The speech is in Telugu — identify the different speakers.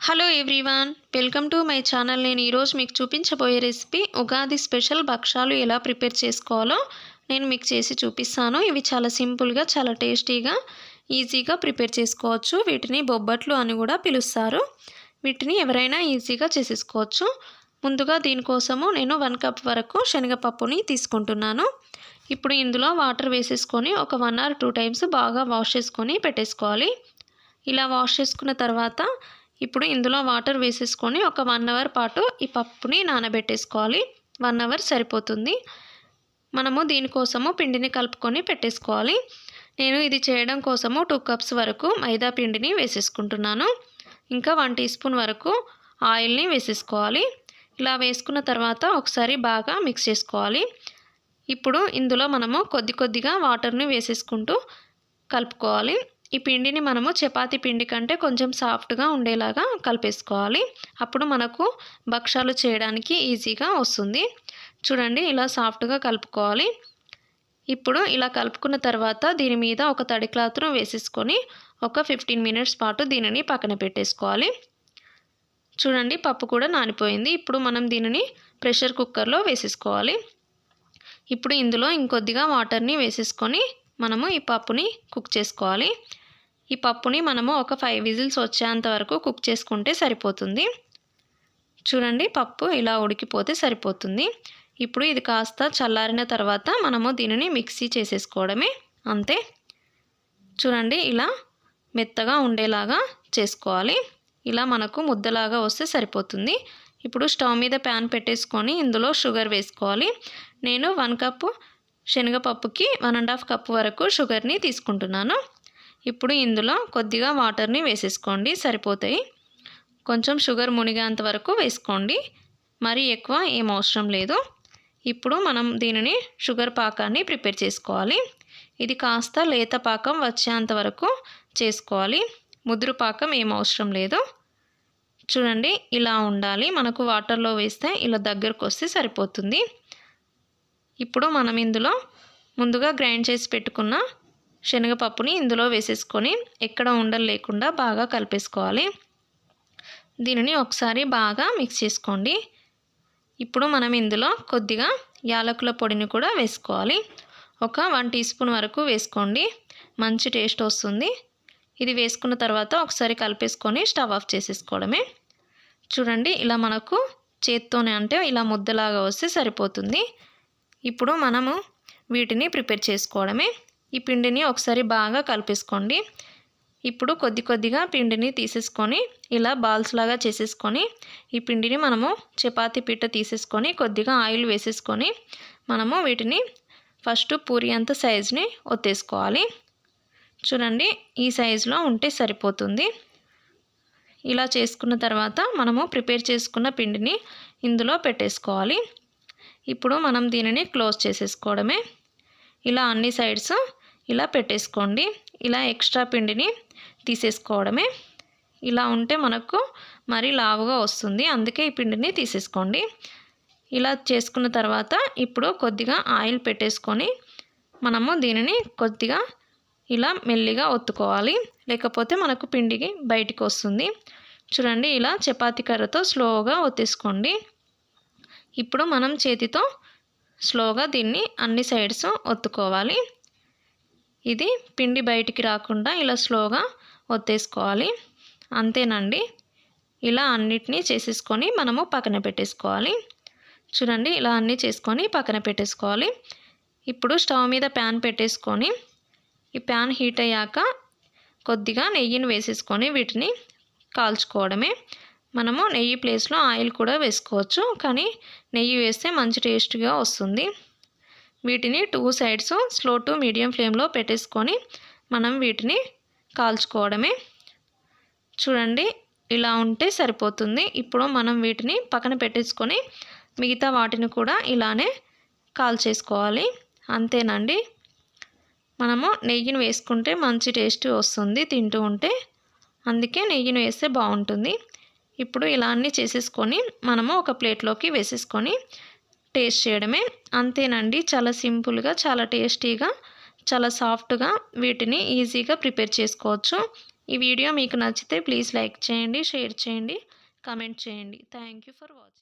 Speaker 1: Hello everyone, welcome to my channel. నేను ఈరోజు మీకు చూపించబోయే రెసిపీ ఉగాది స్పెషల్ భక్షాలు ఎలా ప్రిపేర్ చేసుకోవాలో నేను మీకు చేసి చూపిస్తాను. ఇవి చాలా సింపుల్గా, చాలా టేస్టీగా, ఈజీగా ప్రిపేర్ చేసుకోవచ్చు. వీటిని బొబ్బట్లు అని కూడా పిలుస్తారు. వీటిని ఎవరైనా ఈజీగా చేసేసుకోవచ్చు. ముందుగా దీనికోసము నేను 1 కప్ వరకు శనగపప్పుని తీసుకుంటున్నాను. ఇప్పుడు ఇందులో వాటర్ వేసేసుకొని ఒక 1 or 2 టైమ్స్ బాగా వాష్ చేసుకొని పెట్టేసుకోవాలి. ఇలా వాష్ చేసుకున్న తర్వాత ఇప్పుడు ఇందులో వాటర్ వేసేసుకొని ఒక 1 అవర్ పాటు ఈ పప్పుని నానబెట్టేసుకోవాలి. 1 అవర్ సరిపోతుంది. మనము దీనికోసము పిండిని కలుపుకొని పెట్టేసుకోవాలి. నేను ఇది చేయడం కోసము 2 కప్స్ వరకు మైదా పిండిని వేసేసుకుంటున్నాను. ఇంకా 1 టీ స్పూన్ వరకు ఆయిల్ని వేసేసుకోవాలి. ఇలా వేసుకున్న తర్వాత ఒకసారి బాగా మిక్స్ చేసుకోవాలి. ఇప్పుడు ఇందులో మనము కొద్దిగా వాటర్ని వేసేసుకుంటూ కలుపుకోవాలి. ఈ పిండిని మనము చపాతీ పిండి కంటే కొంచెం సాఫ్ట్గా ఉండేలాగా కలిపేసుకోవాలి. అప్పుడు మనకు భక్షాలు చేయడానికి ఈజీగా వస్తుంది. చూడండి, ఇలా సాఫ్ట్గా కలుపుకోవాలి. ఇప్పుడు ఇలా కలుపుకున్న తర్వాత దీని మీద ఒక తడి క్లాత్ను వేసేసుకొని ఒక 15 మినిట్స్ పాటు దీనిని పక్కన పెట్టేసుకోవాలి. చూడండి, పప్పు కూడా నానిపోయింది. ఇప్పుడు మనం దీనిని ప్రెషర్ కుక్కర్లో వేసేసుకోవాలి. ఇప్పుడు ఇందులో ఇంకొద్దిగా వాటర్ని వేసేసుకొని మనము ఈ పప్పుని కుక్ చేసుకోవాలి. ఈ పప్పుని మనము ఒక 5 విజిల్స్ వచ్చేంత వరకు కుక్ చేసుకుంటే సరిపోతుంది. చూడండి, పప్పు ఇలా ఉడికిపోతే సరిపోతుంది. ఇప్పుడు ఇది కాస్త చల్లారిన తర్వాత మనము దీనిని మిక్సీ చేసేసుకోవడమే, అంతే. చూడండి, ఇలా మెత్తగా ఉండేలాగా చేసుకోవాలి. ఇలా మనకు ముద్దలాగా వస్తే సరిపోతుంది. ఇప్పుడు స్టవ్ మీద ప్యాన్ పెట్టేసుకొని ఇందులో షుగర్ వేసుకోవాలి. నేను 1 కప్పు శనగపప్పుకి 1.5 కప్పు వరకు షుగర్ని తీసుకుంటున్నాను. ఇప్పుడు ఇందులో కొద్దిగా వాటర్ని వేసేసుకోండి, సరిపోతాయి. కొంచెం షుగర్ మునిగేంత వరకు వేసుకోండి, మరీ ఎక్కువ ఏం అవసరం లేదు. ఇప్పుడు మనం దీనిని షుగర్ పాకాన్ని ప్రిపేర్ చేసుకోవాలి. ఇది కాస్త లేత పాకం వచ్చేంత వరకు చేసుకోవాలి. ముదురు పాకం ఏం అవసరం లేదు. చూడండి, ఇలా ఉండాలి. మనకు వాటర్లో వేస్తే ఇలా దగ్గరకు వస్తే సరిపోతుంది. ఇప్పుడు మనం ఇందులో ముందుగా గ్రైండ్ చేసి పెట్టుకున్న శనగపప్పుని ఇందులో వేసేసుకొని ఎక్కడ ఉండలు లేకుండా బాగా కలిపేసుకోవాలి. దీనిని ఒకసారి బాగా మిక్స్ చేసుకోండి. ఇప్పుడు మనం ఇందులో కొద్దిగా యాలకుల పొడిని కూడా వేసుకోవాలి. ఒక 1 టీ స్పూన్ వరకు వేసుకోండి, మంచి టేస్ట్ వస్తుంది. ఇది వేసుకున్న తర్వాత ఒకసారి కలిపేసుకొని స్టవ్ ఆఫ్ చేసేసుకోవడమే. చూడండి, ఇలా మనకు చేత్తోనే అంటే ఇలా ముద్దలాగా వస్తే సరిపోతుంది. ఇప్పుడు మనము వీటిని ప్రిపేర్ చేసుకోవడమే. ఈ పిండిని ఒకసారి బాగా కలిపేసుకోండి. ఇప్పుడు కొద్దిగా పిండిని తీసేసుకొని ఇలా బాల్స్ లాగా చేసేసుకొని ఈ పిండిని మనము చపాతీ పీట తీసేసుకొని కొద్దిగా ఆయిల్ వేసేసుకొని మనము వీటిని ఫస్ట్ పూరి అంత సైజుని ఒత్తేసుకోవాలి. చూడండి, ఈ సైజులో ఉంటే సరిపోతుంది. ఇలా చేసుకున్న తర్వాత మనము ప్రిపేర్ చేసుకున్న పిండిని ఇందులో పెట్టేసుకోవాలి. ఇప్పుడు మనం దీనిని క్లోజ్ చేసేసుకోవడమే. ఇలా అన్ని సైడ్స్ ఇలా పెట్టేసుకోండి. ఇలా ఎక్స్ట్రా పిండిని తీసేసుకోవడమే. ఇలా ఉంటే మనకు మరీ లావుగా వస్తుంది, అందుకే ఈ పిండిని తీసేసుకోండి. ఇలా చేసుకున్న తర్వాత ఇప్పుడు కొద్దిగా ఆయిల్ పెట్టేసుకొని మనము దీనిని కొద్దిగా ఇలా మెల్లిగా ఒత్తుకోవాలి, లేకపోతే మనకు పిండికి బయటికి వస్తుంది. చూడండి, ఇలా చపాతీ కర్రతో స్లోగా ఒత్తేసుకోండి. ఇప్పుడు మనం చేతితో స్లోగా దీన్ని అన్ని సైడ్స్ ఒత్తుకోవాలి. ఇది పిండి బయటికి రాకుండా ఇలా స్లోగా ఒత్తేసుకోవాలి, అంతేనండి. ఇలా అన్నిటినీ చేసేసుకొని మనము పక్కన పెట్టేసుకోవాలి. చూడండి, ఇలా అన్నీ చేసుకొని పక్కన పెట్టేసుకోవాలి. ఇప్పుడు స్టవ్ మీద ప్యాన్ పెట్టేసుకొని ఈ ప్యాన్ హీట్ అయ్యాక కొద్దిగా నెయ్యిని వేసేసుకొని వీటిని కాల్చుకోవడమే. మనము నెయ్యి ప్లేస్లో ఆయిల్ కూడా వేసుకోవచ్చు, కానీ నెయ్యి వేస్తే మంచి టేస్ట్గా వస్తుంది. వీటిని 2 సైడ్స్ స్లో టు మీడియం ఫ్లేమ్లో పెట్టేసుకొని మనం వీటిని కాల్చుకోవడమే. చూడండి, ఇలా ఉంటే సరిపోతుంది. ఇప్పుడు మనం వీటిని పక్కన పెట్టేసుకొని మిగతా వాటిని కూడా ఇలానే కాల్చేసుకోవాలి, అంతేనండి. మనము నెయ్యిని వేసుకుంటే మంచి టేస్ట్ వస్తుంది తింటూ ఉంటే, అందుకే నెయ్యిని వేస్తే బాగుంటుంది. ఇప్పుడు ఇలా అన్నీ చేసేసుకొని మనము ఒక ప్లేట్లోకి వేసేసుకొని టేస్ట్ చేయడమే, అంతేనండి. చాలా సింపుల్గా, చాలా టేస్టీగా, చాలా సాఫ్ట్గా వీటిని ఈజీగా ప్రిపేర్ చేసుకోవచ్చు. ఈ వీడియో మీకు నచ్చితే ప్లీజ్ లైక్ చేయండి, షేర్ చేయండి, కామెంట్ చేయండి. Thank you for watching.